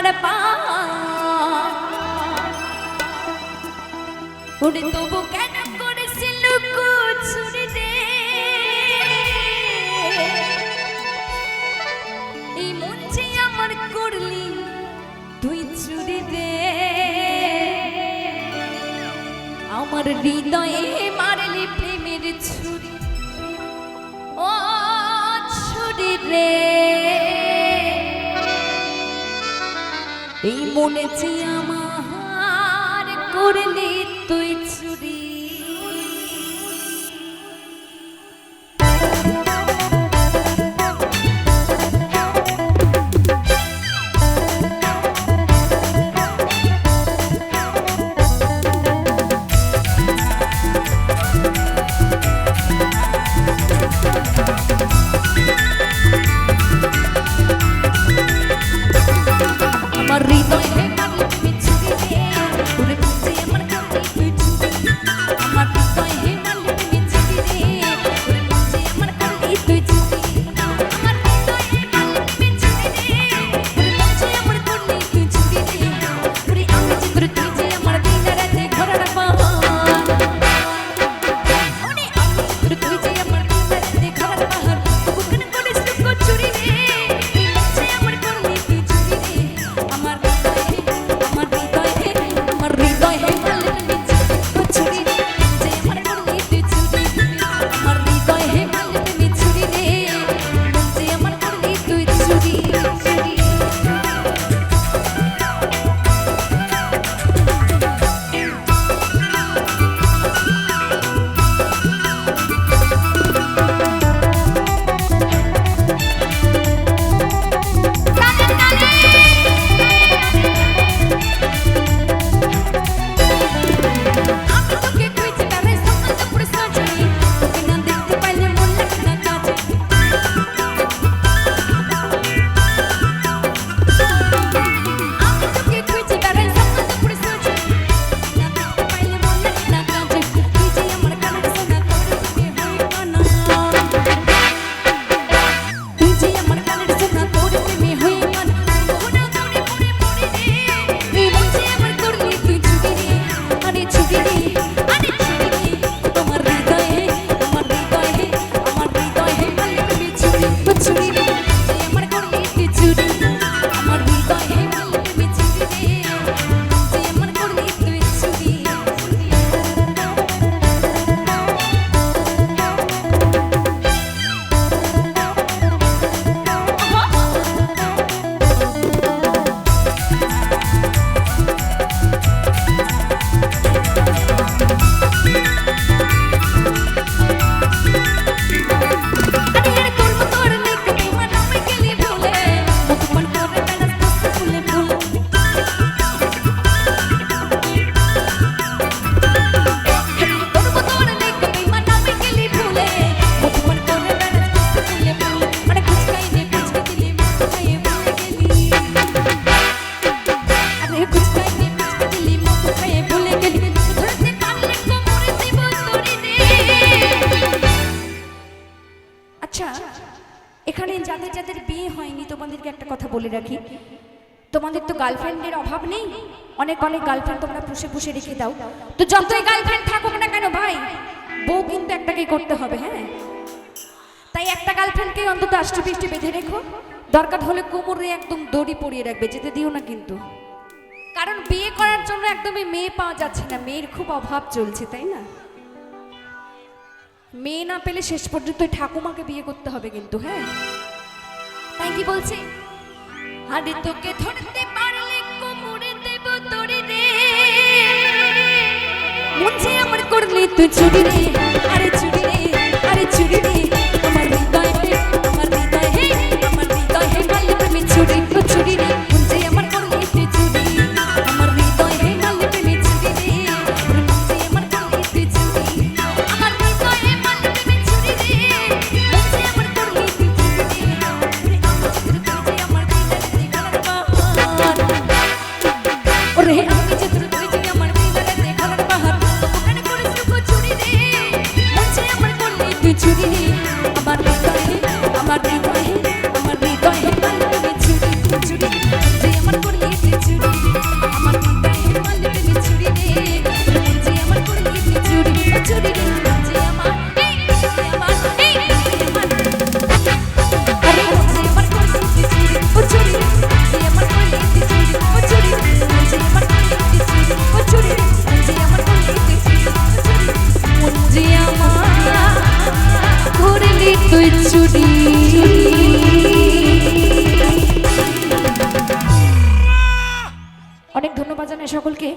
ঘোড়ার পা ওরে তবু কেন করেছিল ছুরি রে এই মন যে আমার করলি তুই চুরি রে আমার হৃদয়ে মারলি প্রেমের ছুরি ও ছুরি রে এই মনে যে আমার করলি তুই চুরি আমার হৃদয় হে মারলি তুমি ছুরি রে ওরে বুঝে আমার করলি তুই ছুরি আমার হৃদয় হে মারলি তুমি ছুরি রে ওরে বুঝে আমার করলি তুই ছুরি আমার হৃদয় হে মারলি তুমি ছুরি রে ওরে বুঝে আমার করলি তুই ছুরি রে ওরে আমি চিত্র তুই যে আমার দিন রাতে ঘোড়ার পাহাড় ওরে আমি চিত্র তুই যে আমার দিন রাতে ঘোড়ার পাহাড় বুকন করিস লুকো ছুরি রে এই বুঝে আমার করলি তুই ছুরি রে আমার হৃদয় হে মারলি তুমি ছুরি রে যে আমার করলি তুই ছুরি আমার হৃদয় হে মারলি তুমি ছুরি রে যে আমার করলি তুই ছুরি আমি তোকে খুঁজে বেড়াই সকাল দুপুর সাজনি তোকে না দেখতে পাইলে মন লাগে না কাজে আমি তোকে খুঁজে বেড়াই সকাল দুপুর সাজনি না দেখতে পাইলে মন লাগে না কাজে তুই যে আমার কানের সোনা তোর বুকে হই কানা তুই যে আমার কানের সোনা তোর প্রেমে হই কানা মোহনা মনে মনে মরে রে এই মন যে আমার করলি তুই ছুরি রে আরে ছুরি রে আরে ছুরি রে তোমার হৃদয়ে মারলি তুমি ছুরি ও ছুরি রে যে আমার করলি তুই ছুরি আমার হৃদয়ে মারলি তুমি ছুরি রে যে আমার করলি তুই ছুরি আরে আরে তোর মতো আর নেই তুমি মানামে গেলি ভুলে মুখমান করে বেড়াস দোস্ত ফুলে ফুলে তোর মতো আর নেই তুমি মানামে গেলি ভুলে মুখমান করে বেড়াস দোস্ত ফুলে ফুলে আরে কুচকাই নে কুচকে দিলি মুখ খাইয়ে ভুলে গেলি আরে কুচকাই নে কুচকে দিলি মুখ খাইয়ে ভুলে গেলি ধরতে পারলে কোমরে দেব তোরে রে আচ্ছা এখানে যাদের যাদের বিয়ে হয়নি তোমাদেরকে একটা কথা বলে রাখি তোমাদের তো গার্লফ্রেন্ডের অভাব নেই অনেক অনেক গার্লফ্রেন্ড তোমরা পুষে পুষে রেখে দাও তো যতই গার্লফ্রেন্ড থাকুক না কেন ভাই বউ কিন্তু একটাকেই করতে হবে হ্যাঁ তাই একটা গার্লফ্রেন্ডকে অন্তত আষ্টিপৃষ্টি বেঁধে রেখো দরকার হলে কোমরে একদম দড়ি পরিয়ে রাখবে যেতে দিও না কিন্তু কারণ বিয়ে করার জন্য একদমই মেয়ে পাওয়া যাচ্ছে না মেয়ের খুব অভাব চলছে তাই না মেয়ে না পেলে শেষ পর্যন্ত ওই ঠাকুমাকে বিয়ে করতে হবে কিন্তু হ্যাঁ তাই কি বলছি আরে তোকে ধরতে পারলে কোমরে দেব তোরে রে মন যে আমার করলি তুই চুরি রে আরে চুরি রে আরে চুরি রে আমার হৃদয় হে মারলি তুমি ছুরি ও ছুরি রে মন যে আমার করলি তুই চুরি আমার হৃদয় হে মারলি তুমি ছুরি রে মন যে আমার করলি তুই চুরি আমার হৃদয় হে মারলি তুমি ছুরি রে মন যে আমার করলি তুই চুরি ওরে আমার চিত্র তুই যে আমার দিনের ঠিকানার পাহাড় ওরে আমি চিত্র তুই যে আমার দিনের ঠিকানার পাহাড় ওখানে করিস লুকো ছুরি রে মন যে সকলকে